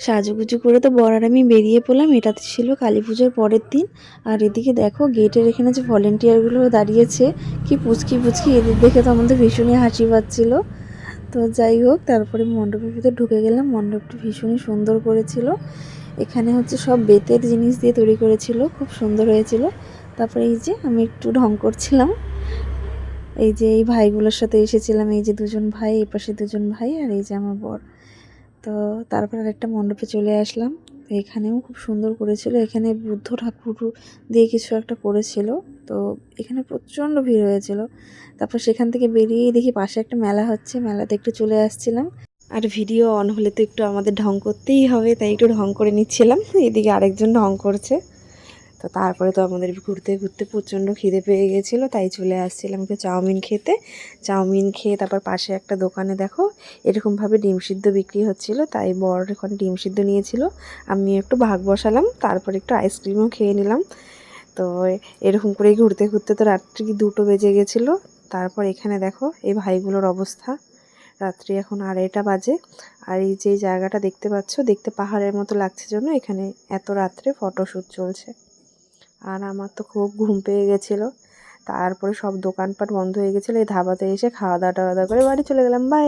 সাজুগুজু করে তো বর আর আমি বেরিয়ে পড়লাম। এটা ছিল কালী পুজোর পরের দিন। আর এদিকে দেখো গেটের এখানে যে ভলেন্টিয়ারগুলো দাঁড়িয়েছে, কি পুচকি পুচকি, এদের দেখে তো আমাদের ভীষণই হাসি পাচ্ছিল। তো যাই হোক, তারপরে মণ্ডপের ভিতর ঢুকে গেলাম। মণ্ডপটি ভীষণই সুন্দর করেছিল। এখানে হচ্ছে সব বেতের জিনিস দিয়ে তৈরি করেছিল, খুব সুন্দর হয়েছিল। তারপরে এই যে আমি একটু ঢং করছিলাম, এই যে এই ভাইগুলোর সাথে এসেছিলাম, এই যে দুজন ভাই, এই পাশে দুজন ভাই, আর এই যে আমার বর। তো তারপর আরেকটা মণ্ডপে চলে আসলাম। তো এখানেও খুব সুন্দর করেছিল। এখানে বুদ্ধ ঠাকুর দিয়ে কিছু একটা করেছিল। তো এখানে প্রচণ্ড ভিড় হয়েছিল। তারপর সেখান থেকে বেরিয়ে দেখি পাশে একটা মেলা হচ্ছে, মেলাতে একটু চলে আসছিলাম। আর ভিডিও অন হলে তো একটু আমাদের ঢং করতেই হবে, তাই একটু ঢং করে নিচ্ছিলাম। এদিকে আরেকজন ঢং করছে। তো তারপরে তো আমাদের ঘুরতে ঘুরতে প্রচণ্ড খিদে পেয়ে গেছিলো, তাই চলে আসছিলাম একটু চাউমিন খেতে। চাউমিন খেয়ে তারপর পাশে একটা দোকানে দেখো এরকমভাবে ডিম সিদ্ধ বিক্রি হচ্ছিলো, তাই বর এখন ডিম সিদ্ধ নিয়েছিল, আমি একটু ভাগ বসালাম। তারপর একটু আইসক্রিমও খেয়ে নিলাম। তো এরকম করেই ঘুরতে ঘুরতে তো রাত্রি 2টো বেজে গেছিলো। তারপর এখানে দেখো এই ভাইগুলোর অবস্থা, রাত্রি এখন 2:30 বাজে। আর এই যে জায়গাটা দেখতে পাচ্ছ, দেখতে পাহাড়ের মতো লাগছে জন্য এখানে এত রাত্রে ফটোশ্যুট চলছে। আর আমার তো খুব ঘুম পেয়ে গেছিলো। তারপরে সব দোকানপাট বন্ধ হয়ে গেছিলো। এই ধাবাতে এসে খাওয়া দাওয়া করে বাড়ি চলে গেলাম। বাই।